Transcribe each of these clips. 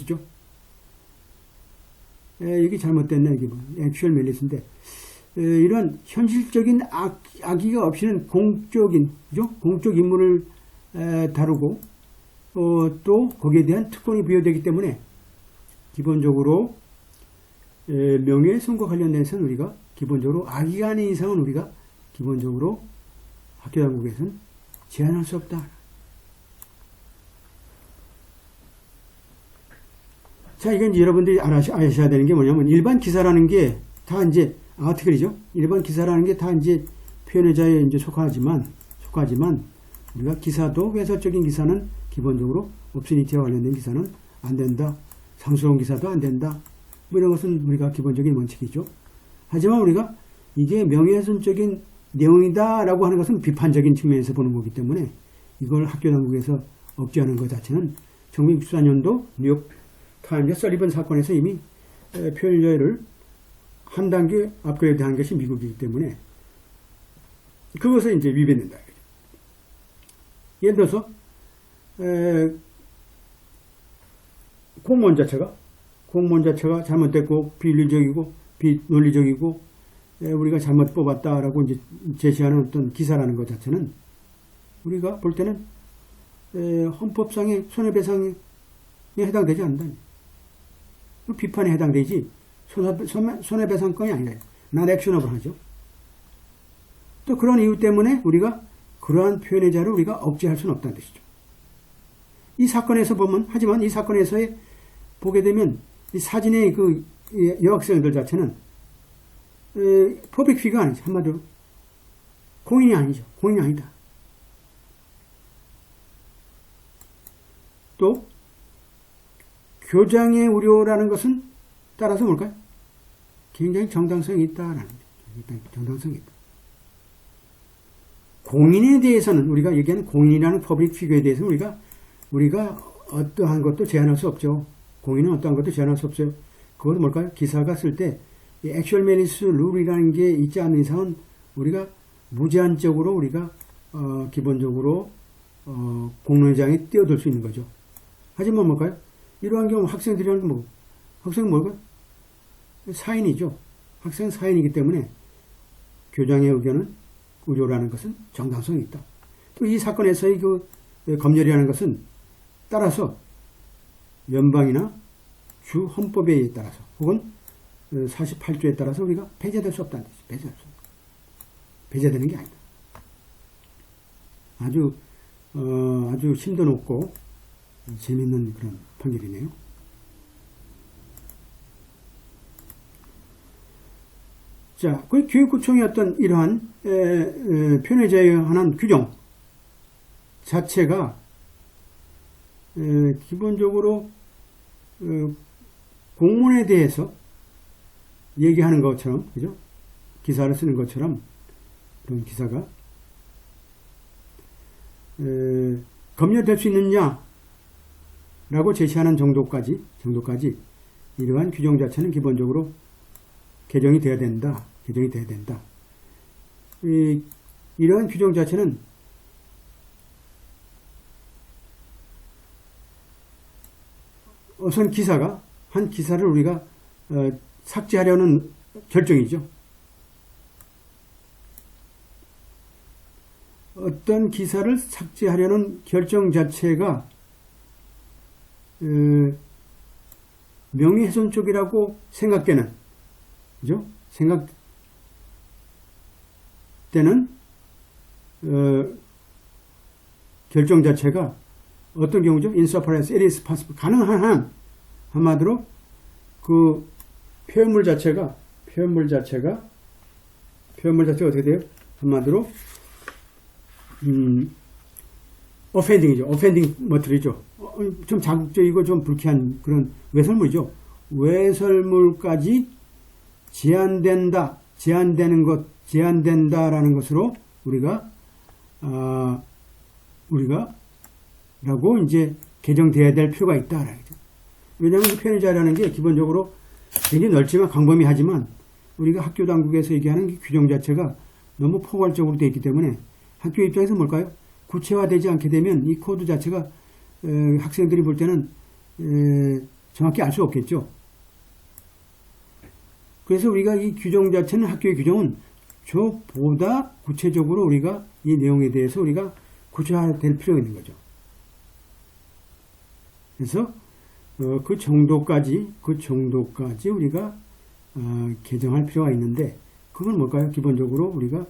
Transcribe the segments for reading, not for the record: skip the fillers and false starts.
죠 이게 잘못됐네. 이게 뭐 액츄얼 멜리스인데 이런 현실적인 악의가 없이는 공적인, 그죠? 공적 인물을 다루고 또 거기에 대한 특권이 부여되기 때문에 기본적으로 명예훼손과 관련돼서는 우리가 기본적으로 악의가 아닌 이상은 우리가 기본적으로 학교당국에서는 제한할 수 없다. 자, 이건 이제 여러분들이 아셔야 되는 게 뭐냐면, 일반 기사라는 게 다 이제 아티클이죠. 일반 기사라는 게 다 이제 표현의 자유에 이제 속하지만, 우리가 기사도 회사적인 기사는 기본적으로 옵스니티와 관련된 기사는 안 된다. 상수용 기사도 안 된다. 뭐 이런 것은 우리가 기본적인 원칙이죠. 하지만 우리가 이게 명예훼손적인 내용이다라고 하는 것은 비판적인 측면에서 보는 거기 때문에 이걸 학교 당국에서 억제하는 것 자체는 1964년도 뉴욕 타임즈 서리번 사건에서 이미 표현 자유를 한 단계 업그레이드한 것이 미국이기 때문에 그것을 이제 위배된다. 예를 들어서 공무원 자체가 잘못됐고 비윤리적이고 비논리적이고 우리가 잘못 뽑았다라고 이제 제시하는 어떤 기사라는 것 자체는 우리가 볼 때는 헌법상의 손해배상에 해당되지 않는다. 비판에 해당되지 손해배상권이 아니라 not actionable 하죠. 또 그런 이유 때문에 우리가 그러한 표현의 자유를 우리가 억제할 수는 없다는 뜻이죠. 이 사건에서 보면, 하지만 이 사건에서의 보게 되면 이 사진의 그 여학생들 자체는 퍼블릭 피가 아니죠. 한마디로 공인이 아니죠. 공인이 아니다. 또 교장의 우려라는 것은 따라서 뭘까요? 굉장히 정당성이 있다라는 거죠. 정당성이 있다. 공인에 대해서는 우리가 얘기하는 공인이라는 퍼블릭 피규어에 대해서는 우리가 어떠한 것도 제한할 수 없죠. 공인은 어떠한 것도 제한할 수 없어요. 그것은 뭘까요? 기사가 쓸 때 액츄얼 멜리스 룰이라는 게 있지 않는 이상은 우리가 무제한적으로 우리가 기본적으로 공론장에 뛰어들 수 있는 거죠. 하지만 뭘까요? 이러한 경우 학생들이라는 건 학생은 뭘까요? 사인이죠. 학생 사인이기 때문에 교장의 우려라는 것은 정당성이 있다. 또 이 사건에서의 그 검열이라는 것은 따라서 연방이나 주 헌법에 따라서 혹은 48조에 따라서 우리가 배제될 수 없다는 뜻이죠. 배제될 수 없다. 배제되는 게 아니다. 아주 심도 높고 재미있는 그런 판결이네요. 자, 그 교육부총의 어떤 이러한 표현의 자유에 관한 규정 자체가 기본적으로 공문에 대해서 얘기하는 것처럼, 그죠? 기사를 쓰는 것처럼 그런 기사가 검열될 수 있느냐 라고 제시하는 정도까지 이러한 규정 자체는 기본적으로 개정이 돼야 된다. 이러한 규정 자체는 우선 한 기사를 우리가 삭제하려는 결정이죠. 어떤 기사를 삭제하려는 결정 자체가 명예훼손 쪽이라고 생각되는, 그죠? 생각되는 결정 자체가 어떤 경우죠? insofar as it is possible. 가능한 한, 한마디로 그 표현물 자체가 어떻게 돼요? 한마디로 offending이죠. offending material이죠. 좀 자극적이고 좀 불쾌한 그런 외설물이죠. 외설물까지 제한된다라는 것으로 라고 이제 개정돼야 될 필요가 있다. 왜냐하면 이 표현의 자유라는 게 기본적으로 굉장히 넓지만 광범위하지만 우리가 학교 당국에서 얘기하는 규정 자체가 너무 포괄적으로 되어 있기 때문에 학교 입장에서 뭘까요? 구체화되지 않게 되면 이 코드 자체가 학생들이 볼 때는 정확히 알 수 없겠죠. 그래서 우리가 이 규정 자체는 학교의 규정은 저보다 구체적으로 우리가 이 내용에 대해서 우리가 구체화될 필요가 있는 거죠. 그래서 그 정도까지 우리가 개정할 필요가 있는데 그건 뭘까요? 기본적으로 우리가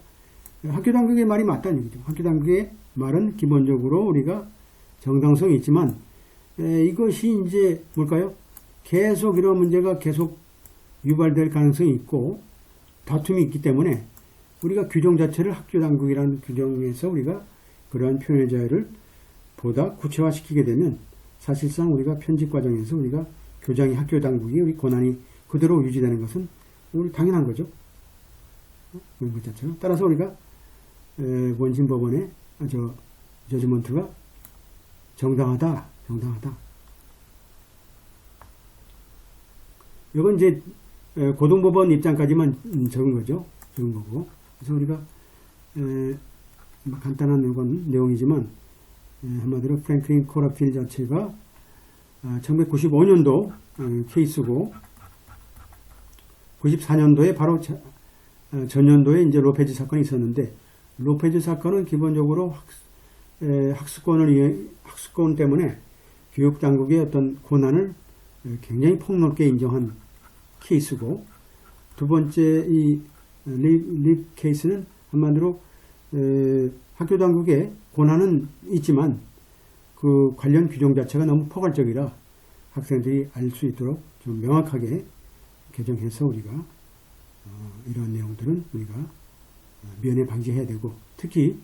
학교 당국의 말이 맞다는 얘기죠. 학교 당국의 말은 기본적으로 우리가 정당성이 있지만 이것이 이제 뭘까요? 계속 이런 문제가 계속 유발될 가능성이 있고 다툼이 있기 때문에 우리가 규정 자체를 학교 당국이라는 규정에서 우리가 그러한 표현의 자유를 보다 구체화시키게 되면 사실상 우리가 편집 과정에서 우리가 교장이 학교 당국이 우리 권한이 그대로 유지되는 것은 우리 당연한 거죠. 그런 것 자체가. 따라서 우리가 원심 법원의 저지먼트가 정당하다. 이건 이제 고등법원 입장까지만 적은 거죠. 적은 거고. 그래서 우리가 간단한 이건 내용이지만 한마디로 프랭클린 코라필 자체가 1995년도 케이스고 94년도에 바로 전년도에 이제 로페즈 사건이 있었는데 로페즈 사건은 기본적으로 학습권 때문에 교육 당국의 어떤 권한을 굉장히 폭넓게 인정한 케이스고 두 번째 이 립 케이스는 한마디로 학교 당국의 권한은 있지만 그 관련 규정 자체가 너무 포괄적이라 학생들이 알 수 있도록 좀 명확하게 개정해서 우리가 이러한 내용들은 우리가 면회 방지해야 되고 특히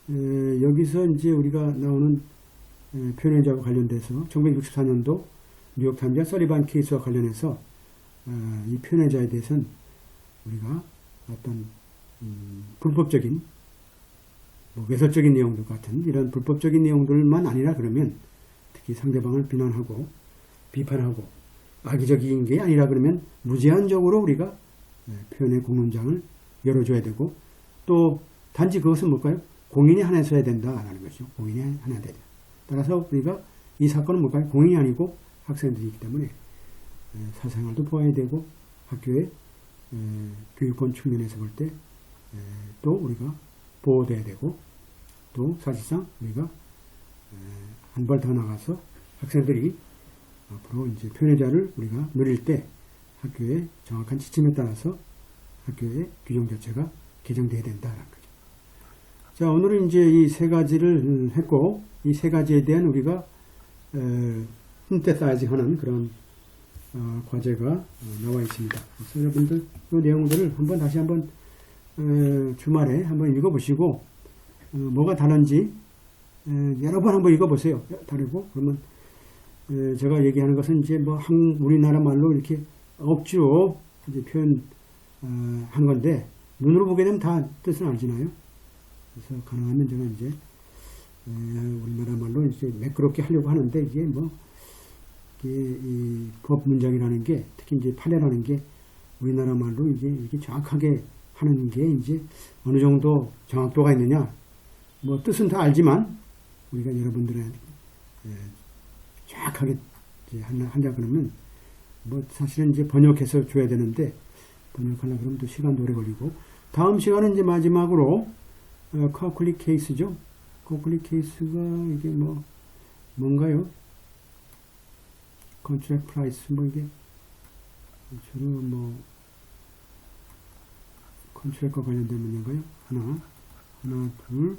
여기서 이제 우리가 나오는 표현의 자유와 관련돼서 1964년도 뉴욕타임즈와 서리반 케이스와 관련해서 이 표현의 자유에 대해서는 우리가 어떤 불법적인 외설적인 내용들 같은 이런 불법적인 내용들만 아니라 그러면 특히 상대방을 비난하고 비판하고 악의적인 게 아니라 그러면 무제한적으로 우리가 표현의 공론장을 열어줘야 되고 또 단지 그것은 뭘까요? 공인이 한해서 해야 된다라는 것이죠. 공인이 한해야 된다. 따라서 우리가 이 사건은 뭘까요? 공인이 아니고 학생들이기 때문에 사생활도 보아야 되고 학교의 교육권 측면에서 볼 때 또 우리가 보호돼야 되고 또 사실상 우리가 한 발 더 나가서 학생들이 앞으로 이제 표현의 자유를 우리가 누릴 때 학교의 정확한 지침에 따라서 학교의 규정 자체가 개정돼야 된다라는 거죠. 자, 오늘은 이제 이 세 가지를 했고 이 세 가지에 대한 우리가 신테사이징 하는 그런 과제가 나와 있습니다. 그래서 여러분들 그 내용들을 다시 한번 주말에 한번 읽어보시고 뭐가 다른지 여러 번 한번 읽어보세요. 다르고 그러면 제가 얘기하는 것은 이제 뭐 우리나라 말로 이렇게 억지로 이제 한 건데 눈으로 보게 되면 다 뜻은 알잖아요. 그래서 가능하면 제가 이제 우리나라 말로 이제 매끄럽게 하려고 하는데 이게 뭐 이 법 문장이라는 게 특히 이제 판례라는 게 우리나라 말로 이제 이렇게 정확하게 하는 게 이제 어느 정도 정확도가 있느냐 뭐 뜻은 다 알지만 우리가 여러분들의 정확하게 한다 그러면 뭐 사실은 이제 번역해서 줘야 되는데 번역하려고 그러면 또 시간도 오래 걸리고 다음 시간은 이제 마지막으로 커클리 케이스죠. 커클리 케이스가 이게 뭔가요? 컨트랙트 프라이스 이게 주로 컨트랙트와 관련된 문제인가요? 하나, 둘.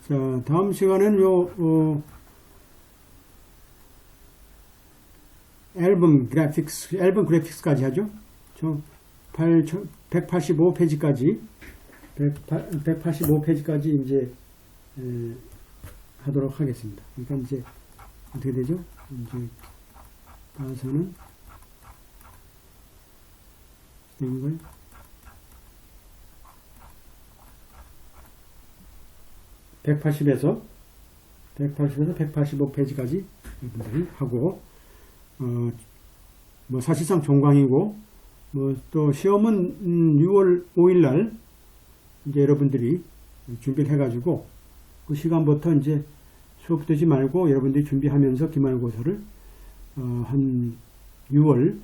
자, 다음 시간에는 앨범 그래픽스까지 하죠. 185페이지까지 이제 하도록 하겠습니다. 그러니까 이제 어떻게 되죠? 이제 가서는 되는 거예요. 180에서 185페이지까지 여러분들이 하고 뭐 사실상 종강이고 뭐 또 시험은 6월 5일 날 이제 여러분들이 준비를 해가지고 그 시간부터 이제 수업 되지 말고 여러분들이 준비하면서 기말고사를 한 6월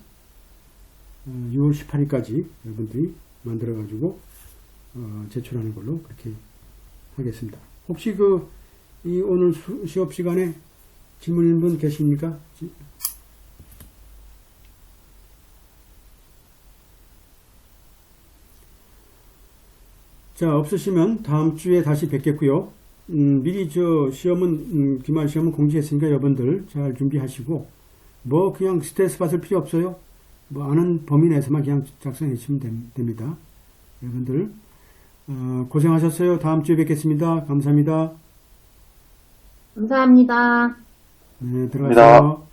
18일까지 여러분들이 만들어 가지고 제출하는 걸로 그렇게 하겠습니다. 혹시 이 오늘 수업 시간에 질문 분 계십니까? 자, 없으시면 다음 주에 다시 뵙겠고요. 미리 시험은 기말 시험은 공지했으니까 여러분들 잘 준비하시고 뭐 그냥 스트레스 받을 필요 없어요. 뭐 아는 범위 내에서만 그냥 작성해 주시면 됩니다. 여러분들 고생하셨어요. 다음 주에 뵙겠습니다. 감사합니다. 감사합니다. 네, 들어가세요.